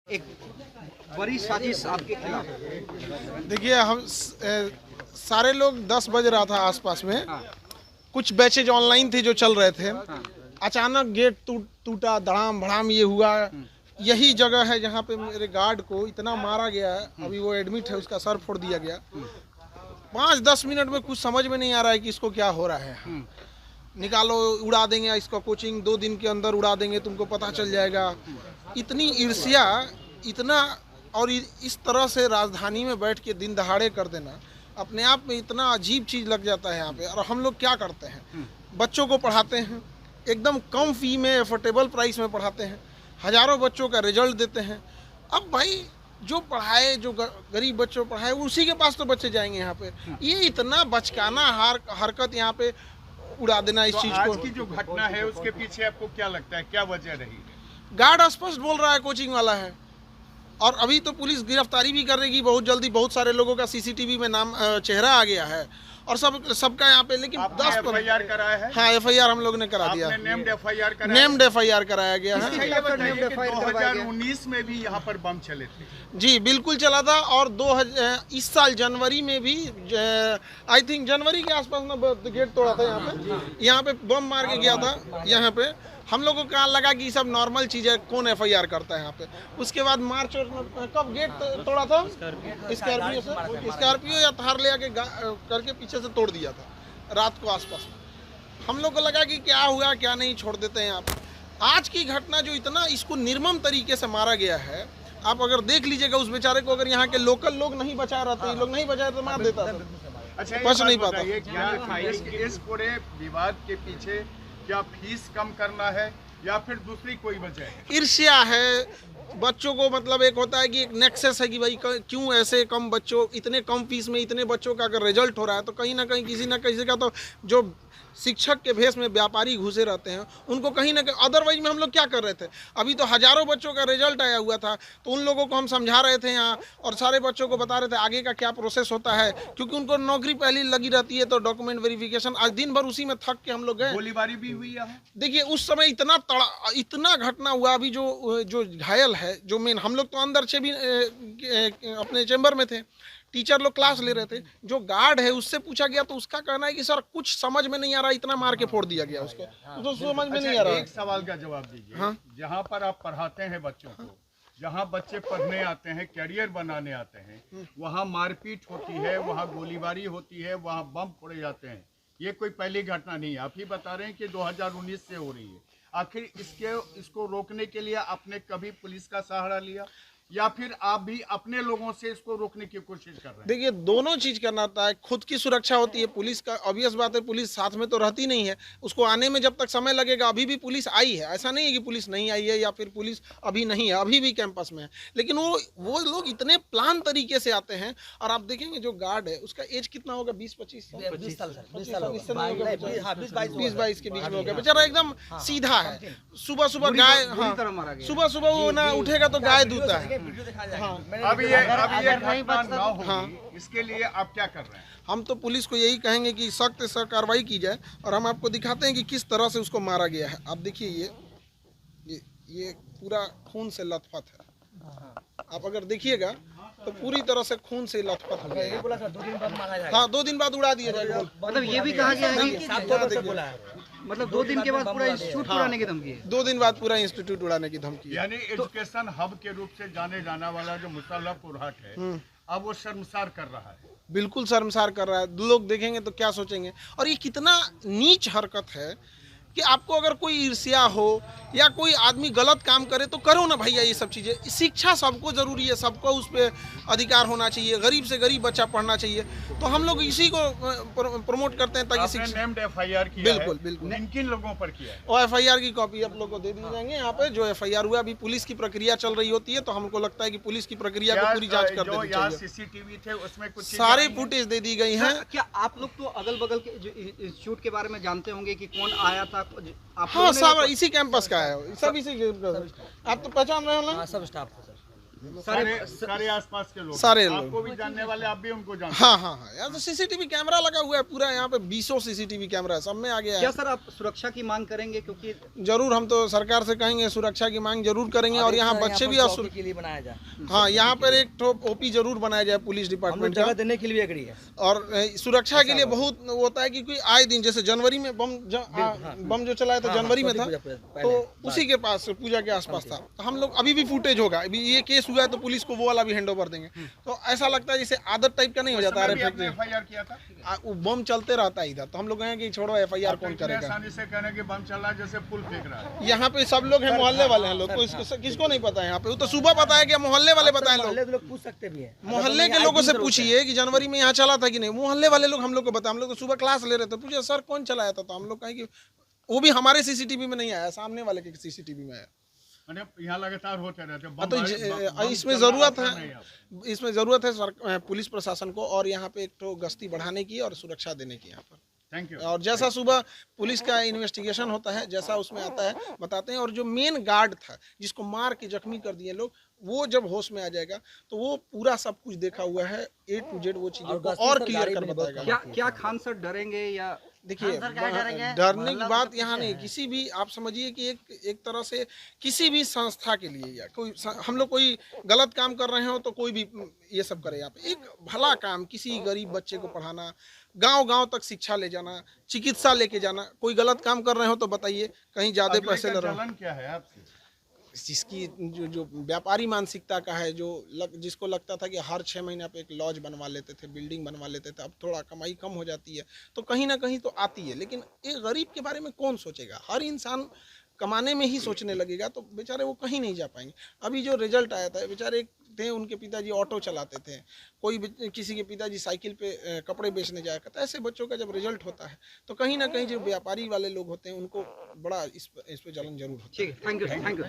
एक बड़ी साजिश आपके खिलाफ। देखिए हम सारे लोग 10 बज रहा था आसपास में। कुछ बैचेज ऑनलाइन थे जो चल रहे थे। अचानक गेट टूटा, धड़ाम भड़ाम ये हुआ। यही जगह है जहाँ पे मेरे गार्ड को इतना मारा गया है। अभी वो एडमिट है, उसका सर फोड़ दिया गया। 5-10 मिनट में कुछ समझ में नहीं आ रहा है कि इसको क्या हो रहा है। निकालो, उड़ा देंगे इसको, कोचिंग 2 दिन के अंदर उड़ा देंगे, तुमको पता चल जाएगा। इतनी ईर्ष्या, इतना, और इस तरह से राजधानी में बैठ के दिन दहाड़े कर देना अपने आप में इतना अजीब चीज़ लग जाता है यहाँ पे। और हम लोग क्या करते हैं, बच्चों को पढ़ाते हैं, एकदम कम फी में, एफोर्डेबल प्राइस में पढ़ाते हैं, हज़ारों बच्चों का रिजल्ट देते हैं। अब भाई जो पढ़ाए, जो गरीब बच्चों पढ़ाए, उसी के पास तो बच्चे जाएंगे यहाँ पे। ये इतना बचकाना हरकत यहाँ पे उड़ा देना इस चीज़ को। आज की जो घटना है उसके पीछे आपको क्या लगता है, क्या वजह रही? गार्ड स्पष्ट बोल रहा है कोचिंग वाला है। और अभी तो पुलिस गिरफ्तारी भी करेगी बहुत जल्दी। बहुत सारे लोगों का सीसीटीवी में नाम, चेहरा आ गया है और सबका यहाँ पे। लेकिन 10 एफआईआर कराया है? हाँ, एफआईआर हम लोग ने करा दिया। नेम्ड एफआईआर कराया? नेम्ड एफआईआर कराया गया है। 2019 में भी यहाँ पर बम चले थे। जी बिल्कुल चला था। और इस साल जनवरी में भी, आई थिंक जनवरी के आसपास ना गेट तोड़ा था यहाँ पे बम मार के गया था यहाँ पे। हम लोगों को कहाँ लगा कि सब नॉर्मल चीज़ है, कौन एफआईआर करता है यहाँ पे। उसके बाद मार्च और कब गेट तोड़ा था? स्कॉर्पियो या थार ले आके करके पीछे से तोड़ दिया था रात को आसपास। हम लोग को लगा कि क्या हुआ क्या नहीं, छोड़ देते हैं यहाँ पे। आज की घटना जो इतना इसको निर्मम तरीके से मारा गया है, आप अगर देख लीजिएगा उस बेचारे को। अगर यहाँ के लोकल लोग नहीं बचा रहते, लोग नहीं बचाए तो मार देता था। अच्छा, बच नहीं पाता। इस पूरे विवाद के पीछे क्या फीस कम करना है या फिर दूसरी कोई वजह है? ईर्ष्या है बच्चों को। मतलब एक होता है कि एक नेक्सस है कि भाई क्यों ऐसे कम बच्चों, इतने कम फीस में इतने बच्चों का अगर रिजल्ट हो रहा है तो कहीं ना कहीं किसी ना किसी का तो, जो शिक्षक के भेष में व्यापारी घुसे रहते हैं उनको कहीं ना कहीं। अदरवाइज में हम लोग क्या कर रहे थे, अभी तो हज़ारों बच्चों का रिजल्ट आया हुआ था, तो उन लोगों को हम समझा रहे थे यहाँ और सारे बच्चों को बता रहे थे आगे का क्या प्रोसेस होता है, क्योंकि उनको नौकरी पहले लगी रहती है तो डॉक्यूमेंट वेरिफिकेशन। आज दिन भर उसी में थक के हम लोग गए। गोलीबारी भी हुई है। देखिए उस समय इतना घटना हुआ। अभी जो घायल है, जो मेन, हम लोग तो अंदर से भी अपने चैम्बर में थे, टीचर लोग क्लास ले रहे थे। जो गार्ड है उससे पूछा गया तो उसका कहना है कि सर कुछ समझ में नहीं आ रहा, इतना मार के फोड़ दिया गया उसको, तो समझ में नहीं आ रहा। एक सवाल का जवाब दीजिए। हाँ? जहाँ पर आप पढ़ाते हैं बच्चों को, जहाँ बच्चे पढ़ने आते हैं, कैरियर बनाने आते हैं, वहाँ मारपीट होती है, वहाँ गोलीबारी होती है, वहाँ बम फोड़े जाते हैं। ये कोई पहली घटना नहीं है। आप ही बता रहे हैं कि 2019 से हो रही है। आखिर इसको रोकने के लिए आपने कभी पुलिस का सहारा लिया या फिर आप भी अपने लोगों से इसको रोकने की कोशिश कर रहे हैं? देखिए दोनों चीज करना होता है। खुद की सुरक्षा होती है, पुलिस का ऑब्वियस बात है, पुलिस साथ में तो रहती नहीं है। उसको आने में जब तक समय लगेगा। अभी भी पुलिस आई है, ऐसा नहीं है कि पुलिस नहीं आई है या फिर पुलिस अभी नहीं है, अभी भी कैंपस में है। लेकिन वो लोग इतने प्लान तरीके से आते हैं। और आप देखेंगे जो गार्ड है उसका एज कितना होगा, 20-25 साल, 20 22 के बीच में होगा। बेचारा एकदम सीधा है। सुबह सुबह गाय, सुबह सुबह वो ना उठेगा तो गाय दूता है। अब ये घटना ना हो, इसके लिए आप क्या कर रहे हैं? हम तो पुलिस को यही कहेंगे कि सख्त से सख्त कार्रवाई की जाए। और हम आपको दिखाते हैं कि किस तरह से उसको मारा गया है। आप देखिए ये पूरा खून से लथपथ है। आप अगर देखिएगा तो पूरी तरह से खून से लथपथ हो गया। हाँ, 2 दिन बाद उड़ा दिया जाएगा। मतलब ये भी कहा गया है कि मतलब 2 दिन के बाद पूरा इंस्टीट्यूट उड़ाने की धमकी है। 2 दिन बाद पूरा इंस्टीट्यूट उड़ाने की धमकी है। यानी एजुकेशन हब के रूप से जाने जाना वाला जो मुसल्लापुर हाट है, अब वो शर्मसार कर रहा है। बिल्कुल शर्मसार कर रहा है। लोग देखेंगे तो क्या सोचेंगे। और ये कितना नीच हरकत है कि आपको अगर कोई ईर्ष्या हो या कोई आदमी गलत काम करे तो करो ना भैया। ये सब चीज़ें, शिक्षा सबको ज़रूरी है, सबको उस पर अधिकार होना चाहिए। गरीब से गरीब बच्चा पढ़ना चाहिए। तो हम लोग इसी को प्रमोट करते हैं ताकि शिक्षा। नेम्ड एफआईआर किया बिल्कुल बिल्कुल। किन लोगों पर किया है? और एफआईआर की कॉपी आप लोग को दे दी जाएंगे यहाँ पे। जो एफआईआर हुआ, अभी पुलिस की प्रक्रिया चल रही होती है, तो हमको लगता है कि पुलिस की प्रक्रिया को पूरी जांच कर देनी चाहिए। सीसीटीवी थे उसमें कुछ सारे फुटेज दे दी गई हैं। क्या आप लोग तो अगल बगल के जो इंस्टीट्यूट के बारे में जानते होंगे कि कौन आया था? हाँ, सब इसी कैंपस का है, सब इसी। आप तो पहचान रहे हो ना? सब स्टाफ है सर। सारे आसपास के लोग, सारे लोग। आपको भी जानने वाले, आप भी उनको जानते हाँ हाँ हाँ, यहाँ तो सीसीटीवी कैमरा लगा हुआ है पूरा, यहाँ पे 20 सीसीटीवी कैमरा है, सब में आ गया क्या है। सर आप सुरक्षा की मांग करेंगे, क्योंकि जरूर हम तो सरकार से कहेंगे सुरक्षा की मांग जरूर करेंगे, और यहाँ बच्चे भी के लिए बनाया जाए। हाँ, यहाँ पर एक ओपी जरूर बनाया जाए पुलिस डिपार्टमेंट का, देने के लिए एग्री है। और सुरक्षा के लिए बहुत होता है, क्योंकि आए दिन जैसे जनवरी में बम जो चलाया था जनवरी में था, तो उसी के पास पूजा के आसपास था। तो हम लोग अभी भी फुटेज होगा, अभी ये केस हुआ है तो पुलिस को वो वाला भी हैंड ओवर देंगे। तो ऐसा लगता है जैसे आदत टाइप का नहीं हो जाता है, FIR किया था, वो बम चलते रहता है इधर, तो हम लोग कहें कि छोड़ो FIR कौन करेगा। आसानी से कहने कि बम चला जैसे पुल फेंक रहा है। यहाँ पे सब लोग हैं, मोहल्ले वाले हैं लोग, किसको नहीं पता है यहाँ पे, वो तो सुबह पता है कि मोहल्ले वाले बताए लोग पूछ सकते भी हैं, मोहल्ले के लोगों से पूछिए कि जनवरी में यहाँ चला था कि नहीं, मोहल्ले वाले लोग हम लोग को बताए। हम लोग तो सुबह क्लास ले रहे थे, पूछे सर कौन चलाया था, तो हम लोग कहें कि वो भी हमारे सीसीटीवी में नहीं आया, सामने वाले के सीसीटीवी में आया। यहाँ लगातार होते रहते तो इसमें ज़रूरत है, इसमें ज़रूरत है पुलिस प्रशासन को, और यहाँ पे एक तो गश्ती बढ़ाने की और सुरक्षा देने की यहाँ पर। Thank you. और जैसा सुबह पुलिस का इन्वेस्टिगेशन होता है, जैसा उसमें आता है बताते हैं। और जो मेन गार्ड था जिसको मार के जख्मी कर दिए लोग, वो जब होश में आ जाएगा तो वो पूरा सब कुछ देखा हुआ है, A to Z वो चीज़ों को और क्लियर कर बताएगा। क्या खान सर डरेंगे या देखिए, डरने की बात यहाँ नहीं, किसी भी आप समझिए कि एक तरह से किसी भी संस्था के लिए या कोई हम लोग कोई गलत काम कर रहे हो तो कोई भी ये सब करे। यहाँ पे एक भला काम, किसी गरीब बच्चे को पढ़ाना, गांव-गांव तक शिक्षा ले जाना, चिकित्सा लेके जाना, कोई गलत काम कर रहे हो तो बताइए, कहीं ज्यादा पैसे ले रहे हो। क्या है आपसे? जिसकी जो व्यापारी मानसिकता का है, जिसको लगता था कि हर 6 महीना पे एक लॉज बनवा लेते थे, बिल्डिंग बनवा लेते थे, अब थोड़ा कमाई कम हो जाती है तो कहीं ना कहीं तो आती है, लेकिन एक गरीब के बारे में कौन सोचेगा? हर इंसान कमाने में ही सोचने लगेगा, तो बेचारे वो कहीं नहीं जा पाएंगे। अभी जो रिजल्ट आया था, बेचारे थे, उनके पिताजी ऑटो चलाते थे, किसी के पिताजी साइकिल पे कपड़े बेचने जाया करता। ऐसे बच्चों का जब रिजल्ट होता है तो कहीं ना कहीं जो व्यापारी वाले लोग होते हैं उनको बड़ा इस पे जलन जरूर होता है। ठीक है, थैंक यू।